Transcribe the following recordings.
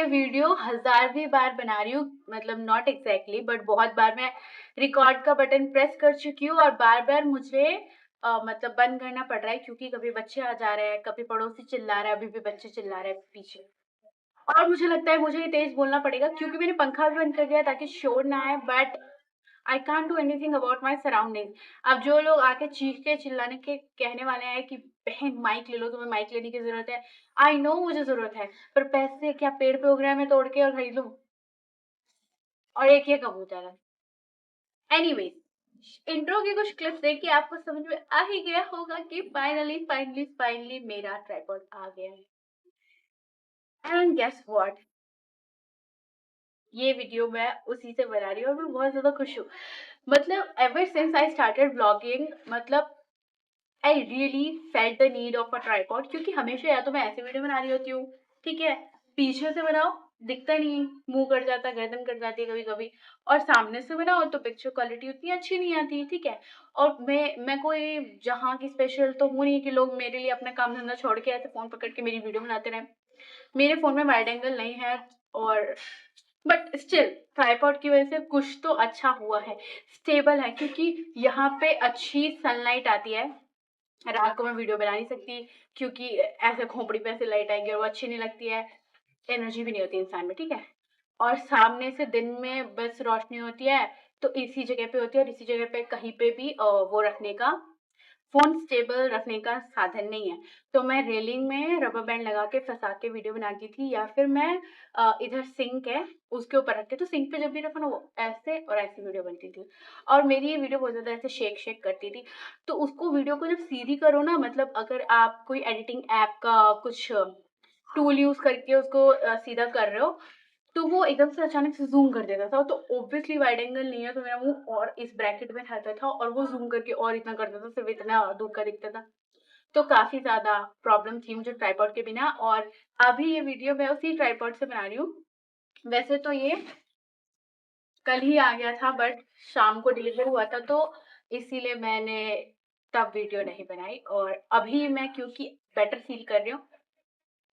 ये वीडियो 1000वीं बार बना रही हूँ, मतलब नॉट एग्जैक्टली बट बहुत बार मैं रिकॉर्ड का बटन प्रेस कर चुकी हूँ और बार-बार मुझे मतलब बंद करना पड़ रहा है क्योंकि कभी बच्चे आ जा रहे हैं, कभी पड़ोसी चिल्ला रहा है, अभी भी बच्चे चिल्ला रहे हैं पीछे। और मुझे लगता है मुझे ये तेज़ बोलना पड़ेगा क्योंकि मैंने पंखा भी बंद कर दिया ताकि शोर ना आए, but I can't do anything about my surrounding. अब जो लोग आके चीख के चिल्लाने के कहने वाले हैं कि बहन माइक ले लो, तुम्हें माइक लेने की ज़रूरत है। आई नो मुझे ज़रूरत है, पर पैसे क्या पेड़ पे उग रहे हैं मैं तोड़ के और खरीद लूँ? और एक ये कबूतर है। एनीवेज़, इंट्रो की कुछ क्लिप्स देख के आपको समझ में आ ही गया होगा कि फाइनली मेरा ट्राइपॉड आ गया है। And guess what? ये वीडियो मैं उसी से बना रही हूँ और मैं बहुत ज़्यादा खुश हूँ। मतलब ever since I started vlogging, मतलब I really felt the need of a tripod, क्योंकि हमेशा या तो मैं ऐसे वीडियो बना रही होती हूँ, ठीक है, पीछे से बनाओ दिखता नहीं है, मुंह कट जाता है, गर्दन कट जाती है कभी कभी, और सामने से बनाओ तो पिक्चर क्वालिटी उतनी अच्छी नहीं आती, ठीक है। और मैं कोई जहाँ की स्पेशल तो हूँ नहीं कि लोग मेरे लिए अपना काम धंधा छोड़ के ऐसे फोन पकड़ के मेरी वीडियो बनाते रहे। मेरे फोन में वाइड एंगल नहीं है, और बट स्टिल ट्राइपॉड की वजह से कुछ तो अच्छा हुआ है, स्टेबल है, क्योंकि यहाँ पे अच्छी सनलाइट आती है। रात को मैं वीडियो बना नहीं सकती क्योंकि ऐसे खोपड़ी पे ऐसे लाइट आएगी और वो अच्छी नहीं लगती है, एनर्जी भी नहीं होती इंसान में, ठीक है। और सामने से दिन में बस रोशनी होती है, तो इसी जगह पे होती है और इसी जगह पे कहीं पे भी वो रखने का, फ़ोन स्टेबल रखने का साधन नहीं है। तो मैं रेलिंग में रबर बैंड लगा के फँसा के वीडियो बनाती थी, या फिर मैं इधर सिंक है उसके ऊपर रख के, तो सिंक पे जब भी रखो ना वो ऐसे और ऐसे वीडियो बनती थी। और मेरी ये वीडियो बहुत ज़्यादा ऐसे शेक करती थी। तो उसको वीडियो को जब सीधी करो ना, मतलब अगर आप कोई एडिटिंग ऐप का कुछ टूल यूज़ करके उसको सीधा कर रहे हो, तो वो एकदम से अचानक से ज़ूम कर देता था, तो ऑब्वियसली वाइड एंगल नहीं है, तो मेरा मुँह और इस ब्रैकेट में रहता था और वो ज़ूम करके और इतना कर देता था, सिर्फ़ इतना दूर का दिखता था। तो काफ़ी ज़्यादा प्रॉब्लम थी मुझे ट्राइपॉड के बिना, और अभी ये वीडियो मैं उसी ट्राइपॉड से बना रही हूँ। वैसे तो ये कल ही आ गया था, बट शाम को डिलीवर हुआ था, तो इसीलिए मैंने तब वीडियो नहीं बनाई, और अभी मैं क्योंकि बेटर फ़ील कर रही हूँ,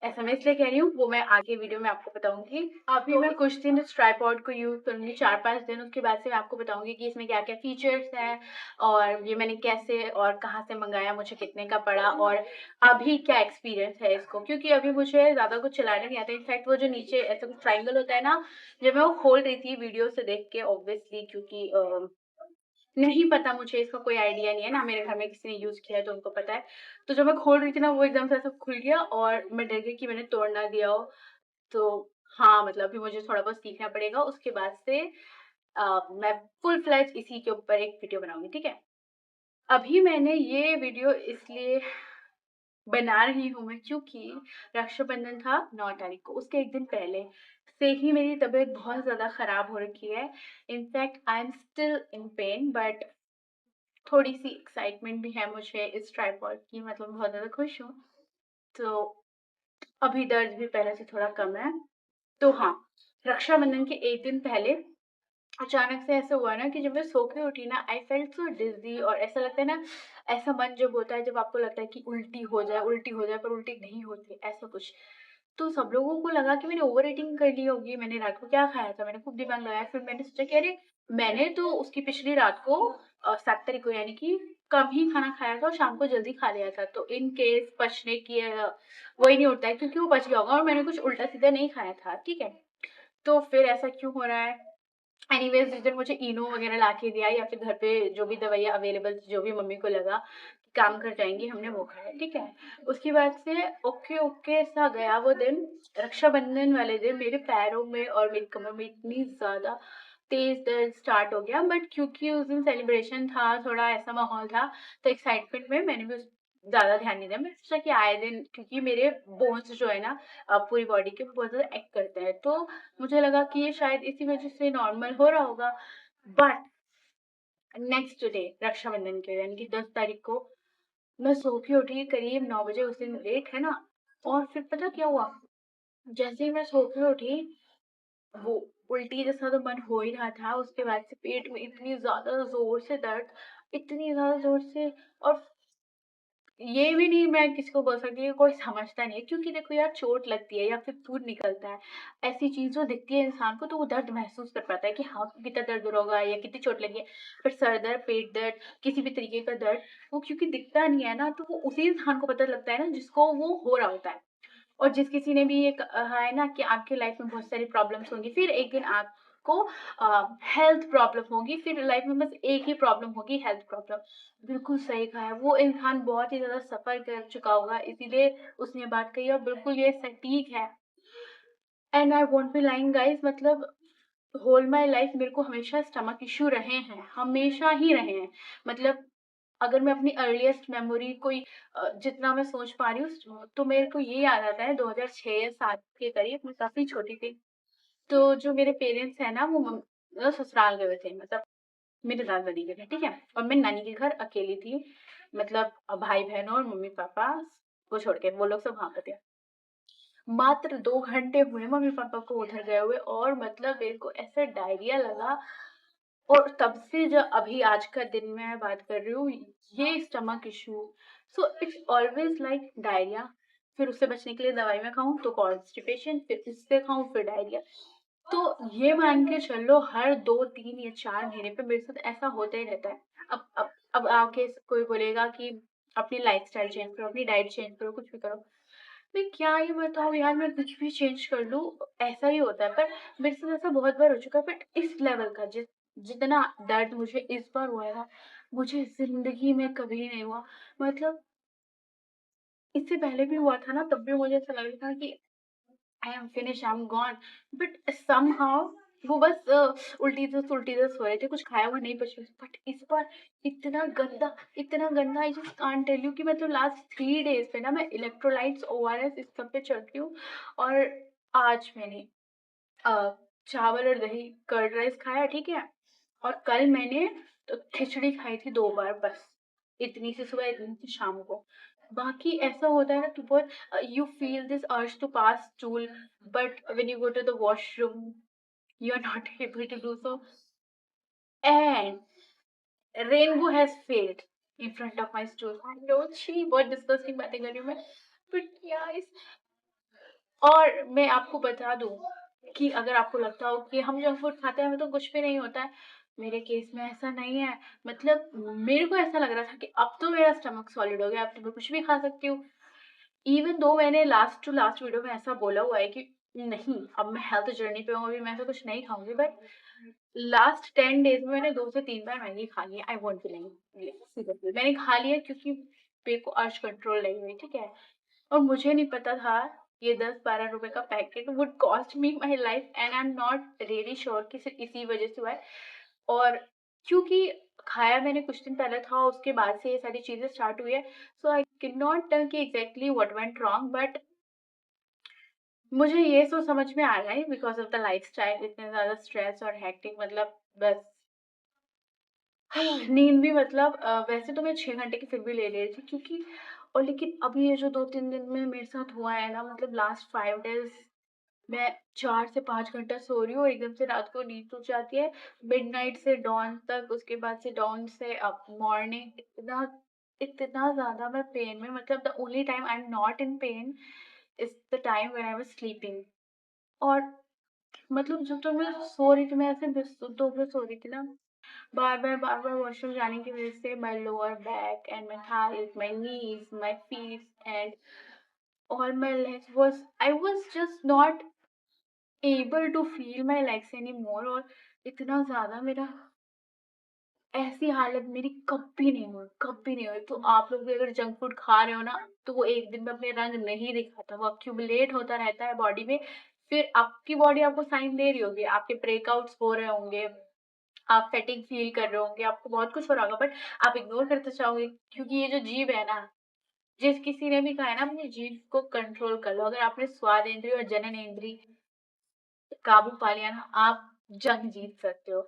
ऐसा मैं इसलिए कह रही हूँ, वो मैं आगे वीडियो में आपको बताऊँगी। अभी मैं कुछ दिन इस ट्राइपॉड को यूज़ करूँगी, 4-5 दिन, उसके बाद से मैं आपको बताऊँगी कि इसमें क्या-क्या फीचर्स हैं, और ये मैंने कैसे और कहाँ से मँगाया, मुझे कितने का पड़ा, और अभी क्या एक्सपीरियंस है इसको। क्योंकि अभी मुझे ज़्यादा कुछ चलाना नहीं आता, इनफैक्ट वो जो नीचे ऐसा कुछ ट्रायंगल होता है ना, जब मैं वो खोल रही थी वीडियो से देख के ऑब्वियसली, क्योंकि नहीं पता, मुझे इसका कोई आइडिया नहीं है, ना मेरे घर में किसी ने यूज़ किया है तो उनको पता है। तो जब मैं खोल रही थी ना, वो एकदम से ऐसा खुल गया और मैं डर गई कि मैंने तोड़ ना दिया हो। तो हाँ, मतलब अभी मुझे थोड़ा बहुत सीखना पड़ेगा, उसके बाद से मैं फुल फ्लेज इसी के ऊपर एक वीडियो बनाऊँगी, ठीक है? अभी मैंने ये वीडियो इसलिए बना रही हूँ मैं क्योंकि रक्षाबंधन था 9 तारीख को, उसके 1 दिन पहले से ही मेरी तबीयत बहुत ज़्यादा ख़राब हो रखी है। In fact I am still in pen, but थोड़ी-सी एक्साइटमेंट भी है मुझे इस ट्राइपॉड की, मतलब बहुत ज़्यादा खुश हूँ। तो अभी दर्द भी पहले से थोड़ा कम है। तो हाँ, रक्षाबंधन के 1 दिन पहले अचानक से ऐसा हुआ ना कि जब मैं सो के उठी ना, आई फेल्ट सो डिज़ी, और ऐसा लगता है ना, ऐसा मन जब होता है जब आपको लगता है कि उल्टी हो जाए पर उल्टी नहीं होती, ऐसा कुछ। तो सब लोगों को लगा कि मैंने ओवर ईटिंग कर ली होगी, मैंने रात को क्या खाया था, मैंने खूब दिमाग लगाया, फिर मैंने सोचा कि अरे! मैंने तो उसकी पिछली रात को 7 तारीख को, यानी कि कम ही खाना खाया था और शाम को जल्दी खा लिया था। तो इन केस पचने की वही नहीं होता है, क्योंकि वो पच गया होगा और मैंने कुछ उल्टा-सीधा नहीं खाया था, ठीक है? तो फिर ऐसा क्यों हो रहा है? एनीवेज़ जिस दिन मुझे इनो वग़ैरह ला के दिया, या फिर घर पे जो भी दवाइयाँ अवेलेबल थी, जो भी मम्मी को लगा कि काम कर जाएँगी, हमने वो खाया, ठीक है। उसके बाद से ओके सा गया वो दिन। रक्षाबंधन वाले दिन मेरे पैरों में और मेरी कमर में इतनी ज़्यादा तेज़ दर्द स्टार्ट हो गया, बट क्योंकि उस दिन सेलिब्रेशन था, थोड़ा ऐसा माहौल था, तो एक्साइटमेंट में मैंने भी उस ज़्यादा ध्यान नहीं दिया। मैंने सोचा कि आए दिन, क्योंकि मेरे बोन्स जो है ना पूरी बॉडी के, बहुत ज़्यादा एक्ट करते हैं, तो मुझे लगा कि ये शायद इसी वज़ह से नॉर्मल हो रहा होगा। बट नेक्स्ट डे रक्षाबंधन के, यानी कि 10 तारीख को, मैं सो के उठी करीब 9 बजे, उस दिन लेट है ना, और फिर पता क्या हुआ? जैसे ही मैं सो के उठी, वो उल्टी जैसा तो मन हो ही रहा था, उसके बाद से पेट में इतनी ज़्यादा ज़ोर से दर्द, इतनी ज़्यादा ज़ोर से, और ये भी नहीं मैं किसी को बोल सकती कि कोई समझता नहीं है, क्योंकि देखो यार चोट लगती है या फिर खून निकलता है, ऐसी चीज़ जो दिखती है इंसान को तो वो दर्द महसूस कर पाता है कि हाँ, कितना दर्द हो रहा होगा या कितनी चोट लगी है। फिर सर दर्द, पेट दर्द, किसी भी तरीके का दर्द, वो क्योंकि दिखता नहीं है ना, तो वो उसी इंसान को पता लगता है ना जिसको वो हो रहा होता है। और जिस किसी ने भी ये कहा है ना कि आपकी लाइफ में बहुत सारी प्रॉब्लम्स होंगी, फिर एक दिन आपको हेल्थ प्रॉब्लम होगी, फिर लाइफ में बस एक ही प्रॉब्लम होगी, हेल्थ प्रॉब्लम। बिल्कुल सही कहा है, वो इंसान बहुत ही ज़्यादा सफ़र कर चुका होगा, इसीलिए उसने ये बात कही और बिल्कुल ये सटीक है। And I won't be lying guys, मतलब होल माय लाइफ मेरे को हमेशा स्टमक इश्यू रहे हैं, हमेशा ही रहे हैं। मतलब अगर मैं अपनी अर्लीएस्ट मेमोरी कोई जितना मैं सोच पा रही हूँ, तो मेरे को ये याद आता है 2006 या 7 के करीब, मैं काफ़ी छोटी थी। तो जो मेरे पेरेंट्स हैं ना, वो ससुराल गए हुए थे, मतलब मेरे दादा-दादी के घर, ठीक है? और मैं नानी के घर अकेली थी, मतलब भाई-बहन और मम्मी-पापा को छोड़ के, वो लोग सब वहाँ पे थे। मात्र 2 घंटे हुए मम्मी-पापा को उधर गए हुए, और मतलब मेरे को ऐसा डायरिया लगा, और तब से जो अभी आज का दिन मैं बात कर रही हूँ, ये stomach issue, so it's always like diarrhoea. फिर उससे बचने के लिए दवाई मैं खाऊँ तो कॉन्स्टिपेशन, फिर इससे खाऊँ फिर डायरिया। तो ये मान के चलो हर 2, 3 या 4 महीने पे मेरे साथ ऐसा होता ही रहता है। अब आके कोई बोलेगा कि अपनी लाइफ़स्टाइल चेंज करो, अपनी डाइट चेंज करो, कुछ भी करो। मैं क्या ही बताऊँ यार, मैं कुछ भी चेंज कर लूँ, ऐसा ही होता है। पर मेरे साथ ऐसा बहुत बार हो चुका है, बट इस लेवल का जितना दर्द मुझे इस बार हुआ है ना, मुझे ज़िंदगी में कभी नहीं हुआ। मतलब इससे पहले भी हुआ था ना, तब भी मुझे ऐसा लग रहा था कि I am finish, I am gone, but somehow वो बस उल्टी-दस्त हो रहे थे, कुछ खाया हुआ नहीं बच रहा था। बट इस बार इतना गंदा, I just can't tell you कि मैं तो लास्ट 3 डेज़ पे ना मैं इलेक्ट्रोलाइट्स, ओआरएस इस सब पे चल रही हूँ। और आज मैंने अ, चावल और दही कर्ड राइस खाया, ठीक है? और कल मैंने खिचड़ी खाई थी 2 बार बस। इतनी सी सुबह, इतनी सी शाम को। बाकी ऐसा होता है ना कि बहुत you feel this urge to pass stool, but when you go to the washroom you are not able to do so, and rainbow has failed in front of my stool. I know, छी, बहुत disgusting बातें कर रही हूँ मैं। But यार, और मैं आपको बता दूँ कि अगर आपको लगता हो कि हम जंक फूड खाते हैं, हमें तो कुछ भी नहीं होता है, मेरे केस में ऐसा नहीं है। मतलब मेरे को ऐसा लग रहा था कि अब तो मेरा स्टमक सॉलिड हो गया, अब तो मैं कुछ भी खा सकती हूँ। इवन दो मैंने लास्ट टू लास्ट वीडियो में ऐसा बोला हुआ है कि नहीं, अब मैं हेल्थ जर्नी पे हूँ, अभी मैं ऐसा कुछ नहीं खाऊँगी, बट लास्ट 10 डेज़ में मैंने 2 से 3 बार मैगी खा ली है। I won't be lying, seriously मैंने खा लिया, क्योंकि मेरे को अर्ज कंट्रोल नहीं हुई, ठीक है? और मुझे नहीं पता था ये 10-12 रुपए का packet would cost me my life, and I am not really sure कि सिर्फ़ इसी वज़ह से हुआ है। और क्योंकि खाया मैंने कुछ दिन पहले था, उसके बाद से ये सारी चीज़ें स्टार्ट हुई है, सो आई कैन नॉट टेल कि exactly what went wrong, but मुझे ये तो समझ में आ रहा है बिकॉज़ ऑफ द लाइफ़स्टाइल, इतने ज़्यादा स्ट्रेस और हेक्टिक, मतलब बस नींद भी, मतलब वैसे तो मैं 6 घंटे की फिर भी ले रही थी, क्योंकि और लेकिन अभी ये जो 2-3 दिन में मेरे साथ हुआ है ना, मतलब लास्ट 5 डेज़ मैं 4 से 5 घंटा सो रही हूँ और एकदम से रात को नींद टूट जाती है। मिडनाइट से डॉन तक, उसके बाद से डॉन से मॉर्निंग, इतना ज़्यादा मैं पेन में, मतलब the only time I am not in pen is the time when I was sleeping. और मतलब जब तक मैं सो रही थी, मैं ऐसे बेसुध होके सो रही थी ना, बार-बार वॉशरूम जाने की वज़ह से my lower back and my thighs, my knees, my feet and all my legs was, I was just not able to feel my legs anymore, और इतना ज़्यादा मेरा, ऐसी हालत मेरी कभी नहीं हुई, कभी नहीं हुई। तो आप लोग भी अगर जंक फूड खा रहे हो ना, तो वो एक दिन में अपने रंग नहीं दिखाता, वो एक्यूमुलेट होता रहता है बॉडी में। फिर आपकी बॉडी आपको साइन दे रही होगी, आपके ब्रेकआउट्स हो रहे होंगे, आप फैटिग फील कर रहे होंगे, आपको बहुत कुछ हो रहा होगा, बट आप इग्नोर करते चाहोगे, क्योंकि ये जो जीभ है ना, जिस किसी ने भी कहा है ना अपनी जीभ को कंट्रोल कर लो, अगर आपने स्वाद इंद्रिय और जनन इंद्रिय काबू पा लिया ना, आप जंग जीत सकते हो।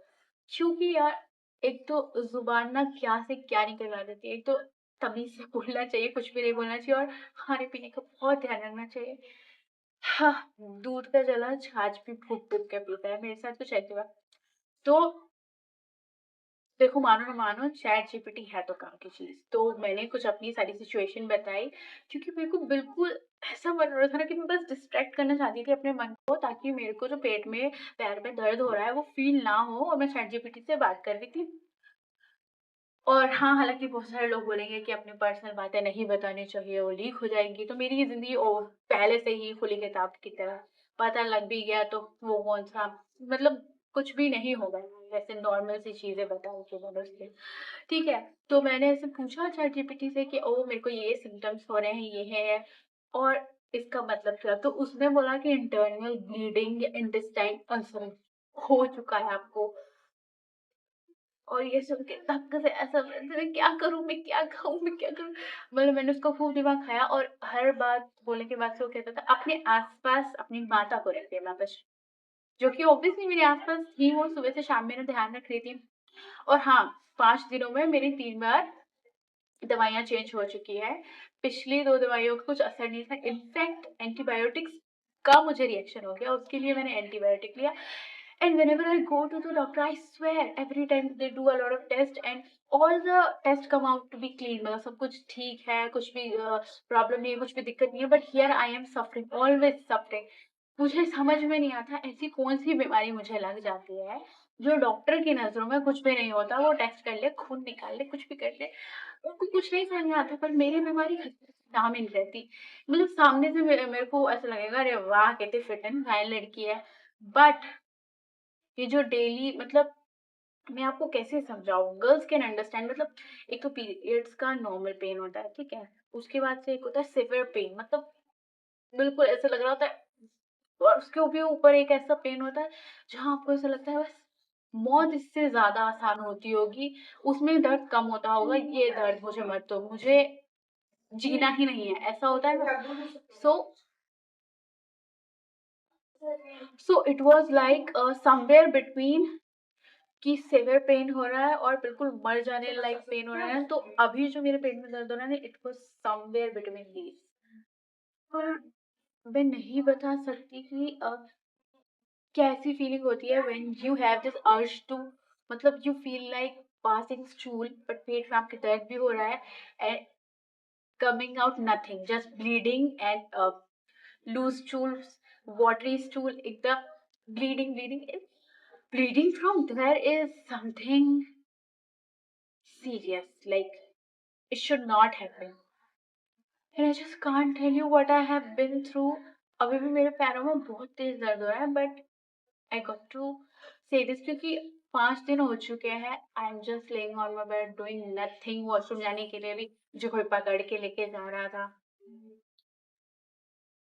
क्योंकि यार, एक तो ज़ुबान ना क्या से क्या निकलवा देती है। एक तो तमीज़ से बोलना चाहिए, कुछ भी नहीं बोलना चाहिए, और खाने-पीने का बहुत ध्यान रखना चाहिए। हाँ, दूध का जला छाछ भी फूँक-फूँक के पीता है, मेरे साथ कुछ ऐसे हुआ। तो देखो मानो ना मानो चैट जीपीटी है तो काम की चीज़। तो मैंने कुछ अपनी सारी सिचुएशन बताई, क्योंकि मेरे को बिल्कुल ऐसा बन रहा था ना कि मैं बस डिस्ट्रैक्ट करना चाहती थी अपने मन को, ताकि मेरे को जो पेट में, पैर में दर्द हो रहा है वो फ़ील ना हो, और मैं चैट जीपीटी से बात कर रही थी। और हाँ, हालाँकि बहुत सारे लोग बोलेंगे कि अपनी पर्सनल बातें नहीं बतानी चाहिए, वो लीक हो जाएँगी, तो मेरी ये ज़िंदगी पहले से ही खुली किताब की तरह, पता लग भी गया तो वो कौन-सा, मतलब कुछ भी नहीं होगा, वैसे नॉर्मल सी चीज़ें बताऊँ कि मैंने उससे, ठीक है? तो मैंने ऐसे पूछा चैटजीपीटी से कि ओह! मेरे को ये सिम्पटम्स हो रहे हैं, ये है और इसका मतलब क्या? तो उसने बोला कि इंटरनल ब्लीडिंग, इंटेस्टाइन अल्सर हो चुका है आपको। और ये सुन के धक्के से ऐसा मैं क्या करूँ, मैं क्या खाऊँ, मैं क्या करूँ? मतलब मैंने उसका खूब दिमाग खाया, और हर बात बोलने के बाद से वो कहता था अपने आस-पास अपनी माता को रखिए वापस, जो कि ऑब्वियसली मेरे आस-पास थी, वो सुबह से शाम मेरा ध्यान रख रही थी। और हाँ, 5 दिनों में मेरी 3 बार दवाइयाँ चेंज हो चुकी हैं। पिछली 2 दवाइयों का कुछ असर नहीं था। इनफैक्ट एंटीबायोटिक्स का मुझे रिएक्शन हो गया, उसके लिए मैंने एंटीबायोटिक लिया। And whenever I go to the doctor, I swear every time they do a lot of tests and all the tests come out to be clean. मतलब सब कुछ ठीक है, कुछ भी प्रॉब्लम नहीं है, कुछ भी दिक्कत नहीं है, but here I am suffering, always suffering. मुझे समझ में नहीं आता ऐसी कौन-सी बीमारी मुझे लग जाती है, जो डॉक्टर की नज़रों में कुछ भी नहीं होता। वो टेस्ट कर ले, खून निकाल ले, कुछ भी कर ले, उनको कुछ नहीं समझ में आता, पर मेरी बीमारी नाम ही नहीं रहती। मतलब सामने से मेरे को ऐसा लगेगा अरे वाह! कितनी फिट एंड फाइन लड़की है। बट ये जो डेली, मतलब मैं आपको कैसे समझाऊँ? गर्ल्स कैन अंडरस्टैंड, मतलब एक तो पीरियड्स का नॉर्मल पेन होता है, ठीक है? उसके बाद से एक होता है सिवियर पेन, मतलब बिल्कुल ऐसा लग रहा होता है, और उसके भी ऊपर एक ऐसा पेन होता है जहाँ आपको ऐसा लगता है बस मौत इससे ज़्यादा आसान होती होगी, उसमें दर्द कम होता होगा, ये दर्द मुझे मत दो, मुझे जीना ही नहीं है, ऐसा होता है ना? So so it was like somewhere between कि सीवियर पेन हो रहा है और बिल्कुल मर जाने लाइक पेन हो रहा है, तो अभी जो मेरे पेट में दर्द हो रहा है ना, it was somewhere between these. और मैं नहीं बता सकती कि कैसी फीलिंग होती है when you have this urge to, मतलब you feel like passing stool, but पेट में आपके दर्द भी हो रहा है, and coming out nothing, just bleeding and loose stools, watery stool, एकदम bleeding. Bleeding from there is something serious, like it should not happen. And I just can't tell you what I have been through. अभी भी मेरे पैरों में बहुत तेज दर्द हो रहा है, बट आई गॉट टू से दिस, क्योंकि 5 दिन हो चुके हैं, I am just laying on my bed doing nothing. Washroom जाने के लिए भी मुझे कोई पकड़ के लेके जा रहा था।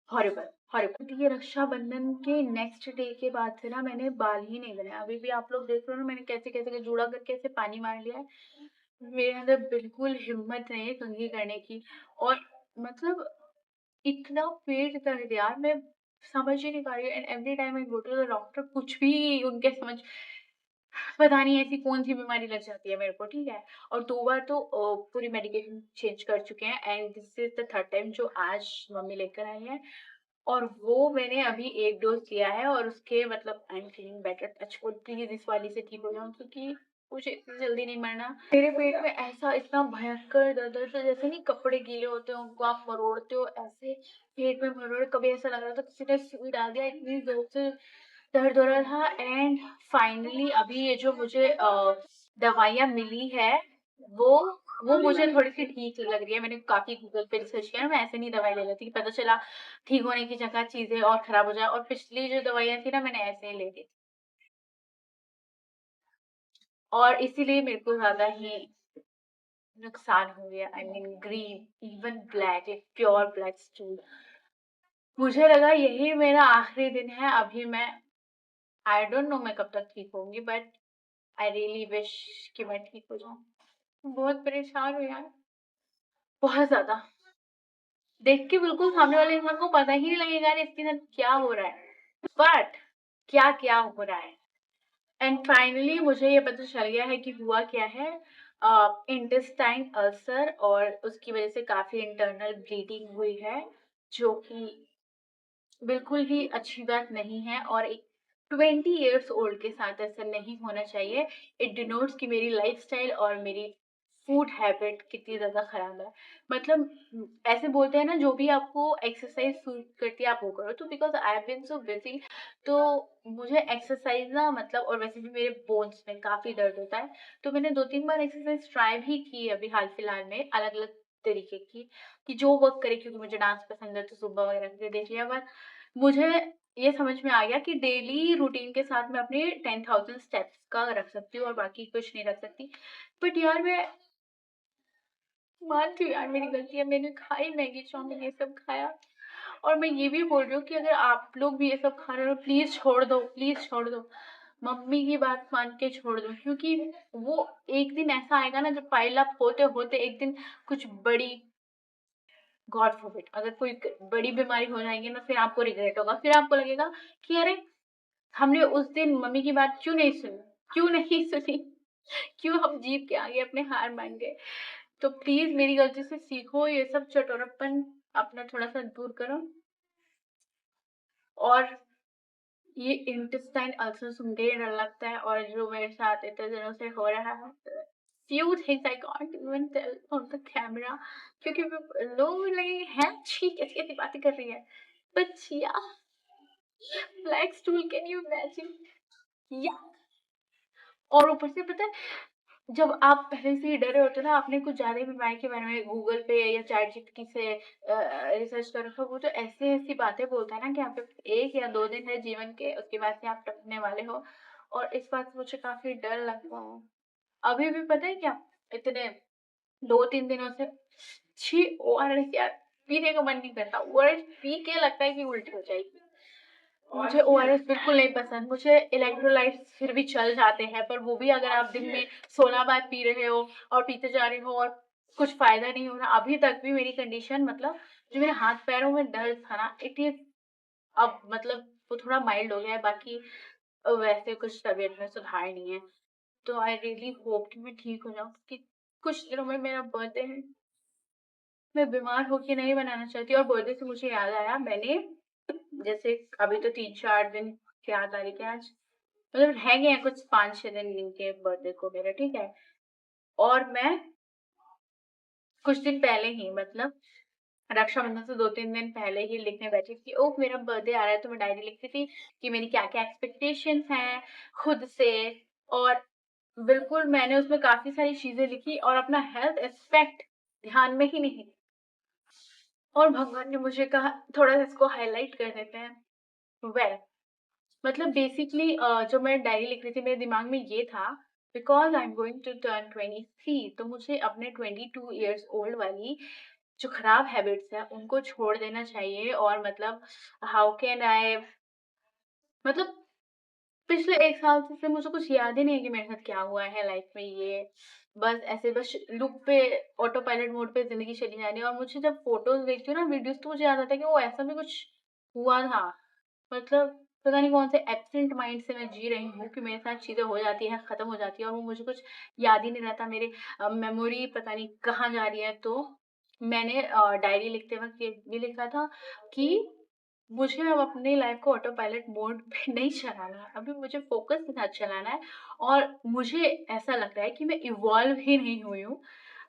Horrible, horrible. ये रक्षाबंधन के नेक्स्ट डे के बाद से ना मैंने बाल ही नहीं बनाया। अभी भी आप लोग देख रहे हो ना, मैंने कैसे-कैसे जूड़ा करके ऐसे पानी मार लिया है। मेरे अंदर बिल्कुल हिम्मत नहीं है कंघी करने की, और मतलब इतना पेट दर्द यार, मैं समझ ही नहीं पा रही हूँ, and every time I go to the doctor कुछ भी उनके समझ, पता नहीं ऐसी कौन-सी बीमारी लग जाती है मेरे को, ठीक है? और 2 बार तो पूरी मेडिकेशन चेंज कर चुके हैं, and this is the third time जो आज मम्मी लेकर आई हैं, और वो मैंने अभी 1 डोज़ लिया है, और उसके मतलब I am feeling better, touch wood, please इस वाली से ठीक हो जाऊँ, क्योंकि मुझे इतनी जल्दी नहीं मरना। मेरे पेट में ऐसा इतना भयंकर दर्द है, जैसे नहीं कपड़े गीले होते हो उनको आप मरोड़ते हो, ऐसे पेट में मरोड़, कभी ऐसा लग रहा था किसी ने सुई डाल दिया, इतनी ज़ोर से दर्द हो रहा था। एंड फाइनली अभी ये जो मुझे दवाइयाँ मिली है, वो वो मुझे थोड़ी-सी ठीक लग रही है। मैंने काफ़ी गूगल पे रिसर्च किया ना, मैं ऐसे नहीं दवाई ले लेती, पता चला ठीक होने की जगह चीज़ें और खराब हो जाए, और पिछली जो दवाइयाँ थी ना, मैंने ऐसे ही ले ली, और इसीलिए मेरे को ज़्यादा ही नुकसान हो गया। I mean green, even black, एक प्योर ब्लैक स्टूल। मुझे लगा यही मेरा आखिरी दिन है, अभी मैं आई डोंट नो मैं कब तक ठीक होंगी, बट आई रियली विश कि मैं ठीक हो जाऊँ। बहुत परेशान हूँ यार, बहुत ज़्यादा। देख के बिल्कुल सामने वाले इंसान को पता ही नहीं लगेगा यार इसके साथ क्या हो रहा है। बट क्या-क्या हो रहा है, एंड फाइनली मुझे ये पता चल गया है कि हुआ क्या है। इंटेस्टाइन अल्सर, और उसकी वज़ह से काफ़ी इंटरनल ब्लीडिंग हुई है, जो कि बिल्कुल ही अच्छी बात नहीं है, और 20 इयर्स ओल्ड के साथ ऐसा नहीं होना चाहिए। इट डिनोट्स कि मेरी लाइफ़स्टाइल और मेरी फूड हैबिट कितनी ज़्यादा ख़राब है। मतलब ऐसे बोलते हैं ना, जो भी आपको एक्सरसाइज़ सूट करती है आप वो करो। तो because I have been so busy, तो मुझे एक्सरसाइज़ ना, मतलब और वैसे भी मेरे बोन्स में काफ़ी दर्द होता है। तो मैंने 2-3 बार एक्सरसाइज़ ट्राई भी की अभी हाल-फिलहाल में, अलग-अलग तरीके की, कि जो वर्क करे, क्योंकि मुझे डांस पसंद है तो ज़ुम्बा वगैरह करके देख लिया। बट मुझे ये समझ में आ गया कि डेली रूटीन के साथ मैं अपने 10,000 स्टेप्स का रख सकती हूँ और बाकी कुछ नहीं रख सकती। बट यार मैं मानती हूँ यार, मेरी गलती है, मैंने खाई मैगी, चाउमीन ये सब खाया। और मैं ये भी बोल रही हूँ कि अगर आप लोग भी ये सब खा रहे हो, प्लीज़ छोड़ दो, प्लीज़ छोड़ दो। मम्मी की बात मान के छोड़ दो, क्योंकि वो एक दिन ऐसा आएगा ना, जब पाइल अप होते-होते एक दिन कुछ बड़ी, गॉड फ़ॉरबिड, अगर कोई बड़ी बीमारी हो जाएगी ना, फिर आपको रिग्रेट होगा। फिर आपको लगेगा कि अरे! हमने उस दिन मम्मी की बात क्यों नहीं सुनी? क्यों नहीं सुनी? क्यों हम जीभ के आगे अपने हार मान गए? तो प्लीज़ मेरी गलती से सीखो, ये सब चटोरापन अपना थोड़ा-सा दूर करो। और ये इंटेस्टाइन अल्सर सुन के ही डर लगता है, और जो मेरे साथ इतने दिनों से हो रहा है, few things I can't even tell on the camera, क्योंकि लोग लगेंगे हैं छी, कैसी-कैसी बातें कर रही है। But yeah, black stool, can you imagine? Yeah। और ऊपर से पता है, जब आप पहले से ही डरे होते हो ना, आपने कुछ ज़्यादा ही बीमारी के बारे में गूगल पे या चैट जीपीटी से रिसर्च कर रखा हो, वो तो ऐसी-ऐसी बातें बोलता है ना कि आपके 1 या 2 दिन है जीवन के, उसके बाद से आप टपने वाले हो। और इस बात से मुझे काफ़ी डर लगता है। अभी भी पता है क्या, इतने 2-3 दिनों से छी, ओआरएस यार पीने का मन नहीं करता। ओआरएस पी के लगता है कि उल्टी हो जाएगी। मुझे ओआरएस बिल्कुल नहीं पसंद। मुझे इलेक्ट्रोलाइट्स फिर भी चल जाते हैं, पर वो भी अगर आप दिन में 16 बार पी रहे हो और पीते जा रहे हो और कुछ फ़ायदा नहीं हो रहा। अभी तक भी मेरी कंडीशन, मतलब जो मेरे हाथ-पैरों में दर्द था ना, इट इज़ अब मतलब वो थोड़ा माइल्ड हो गया है, बाकी वैसे कुछ तबीयत में सुधार नहीं है। तो आई रियली होप कि मैं ठीक हो जाऊँ, क्योंकि कुछ दिनों में मेरा बर्थडे है। मैं बीमार होके नहीं मनाना चाहती। और बर्थडे से मुझे याद आया, मैंने जैसे अभी तो 3-4 दिन, क्या तारीख है आज? मतलब रह गए हैं कुछ 5-6 दिन इनके बर्थडे को मेरे, ठीक है? और मैं कुछ दिन पहले ही, मतलब रक्षाबंधन से 2-3 दिन पहले ही लिखने बैठी थी, ओह! मेरा बर्थडे आ रहा है, तो मैं डायरी लिख रही थी कि मेरी क्या-क्या एक्सपेक्टेशंस हैं खुद से। और बिल्कुल मैंने उसमें काफ़ी सारी चीज़ें लिखी और अपना हेल्थ एस्पेक्ट ध्यान में ही नहीं। और भगवान ने मुझे कहा थोड़ा-सा इसको हाइलाइट कर देते हैं। वेल, मतलब बेसिकली जो मैं डायरी लिख रही थी, मेरे दिमाग में ये था, because I am going to turn 23, तो मुझे अपने 22 इयर्स ओल्ड वाली जो खराब हैबिट्स हैं उनको छोड़ देना चाहिए। और मतलब हाउ कैन आई, मतलब पिछले 1 साल से मुझे कुछ याद ही नहीं है कि मेरे साथ क्या हुआ है लाइफ में। ये बस ऐसे बस लूप पे, ऑटो पायलट मोड पे ज़िंदगी चली जा रही है। और मुझे जब फ़ोटोज़ देखती हूँ ना, वीडियोज़, तो मुझे याद आता है कि वो ऐसा भी कुछ हुआ था। मतलब पता नहीं कौन से एब्सेंट माइंड से मैं जी रही हूँ कि मेरे साथ चीज़ें हो जाती हैं, ख़त्म हो जाती हैं और वो मुझे कुछ याद ही नहीं रहता। मेरे मेमोरी पता नहीं कहाँ जा रही है। तो मैंने डायरी लिखते वक़्त ये लिखा था कि मुझे अब अपनी लाइफ़ को ऑटो पायलट मोड पे नहीं चलाना है। अभी मुझे फ़ोकस के साथ चलाना है। और मुझे ऐसा लग रहा है कि मैं इवॉल्व ही नहीं हुई हूँ।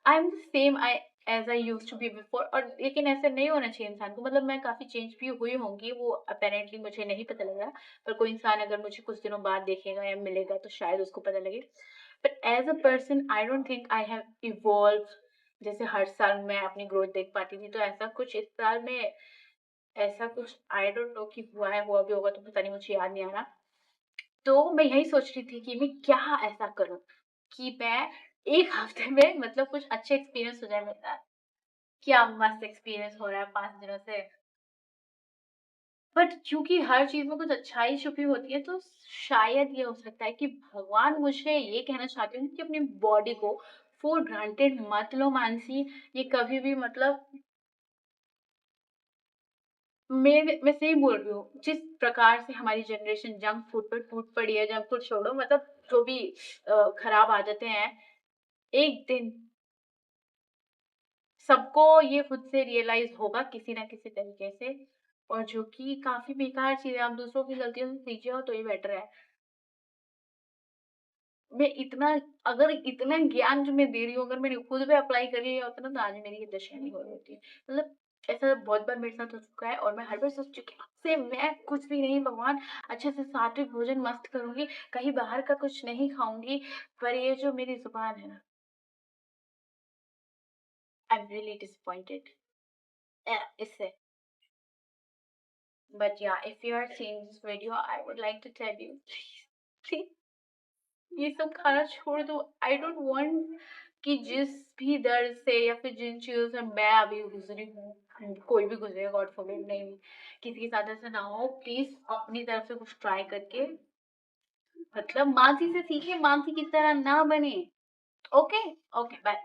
I am the same I as I used to be before. और लेकिन ऐसा नहीं होना चाहिए इंसान को। मतलब मैं काफ़ी चेंज भी हुई होंगी, वो अपैरेंटली मुझे नहीं पता लग रहा। पर कोई इंसान अगर मुझे कुछ दिनों बाद देखेगा या मिलेगा तो शायद उसको पता लगे। But as a person I don't think I have evolved. जैसे हर साल मैं अपनी ग्रोथ देख पाती थी, तो ऐसा कुछ इस साल में, ऐसा कुछ आई डोंट नो कि हुआ है, हुआ भी होगा तो पता नहीं, मुझे याद नहीं आ रहा। तो मैं यही सोच रही थी कि मैं क्या ऐसा करूँ कि मैं 1 हफ्ते में, मतलब कुछ अच्छे एक्सपीरियंस हो जाए मेरे साथ। क्या मस्त एक्सपीरियंस हो रहा है 5 दिनों से। बट क्योंकि हर चीज़ में कुछ अच्छाई छुपी होती है, तो शायद ये हो सकता है कि भगवान मुझे ये कहना चाहते हैं कि अपनी बॉडी को फॉर ग्रांटेड मत लो मानसी। ये कभी भी, मतलब मैं सही बोल रही हूँ। जिस प्रकार से हमारी जनरेशन जंक फूड पर टूट पड़ी है, जंक फूड छोड़ो, मतलब जो भी खराब आदतें हैं, एक दिन सबको ये खुद से रियलाइज़ होगा किसी न किसी तरीके से। और जो कि काफ़ी बेकार चीज़ है, आप दूसरों की गलतियों से सीखे हो तो ये बेटर है। मैं इतना अगर इतना ज्ञान जो मैं दे रही हूँ, अगर मैंने खुद पे अप्लाई कर लिया होता ना, तो आज मेरी ये दशा नहीं हो रही होती। मतलब ऐसा बहुत बार मेरे साथ हो चुका है और मैं हर बार सोच चुकी हूँ, अब से मैं कुछ भी नहीं भगवान, अच्छे से सात्विक भोजन मस्त करूँगी, कहीं बाहर का कुछ नहीं खाऊँगी, पर ये जो मेरी ज़ुबान है ना, आई एम रियली डिसअपॉइंटेड इससे। But yeah if you are seeing this video I would like to tell you please ये सब खाना छोड़ दो। आई डोंट वांट कि जिस भी दर्द से या फिर जिन चीज़ों से मैं अभी गुज़री हूँ, कोई भी गुज़रे, गॉड फ़ॉरबिड, नहीं, किसी के साथ ऐसा ना हो। प्लीज़ अपनी तरफ से कुछ ट्राई करके मतलब मानसी से सीखिए, मानसी की तरह ना बने। ओके? Okay, bye.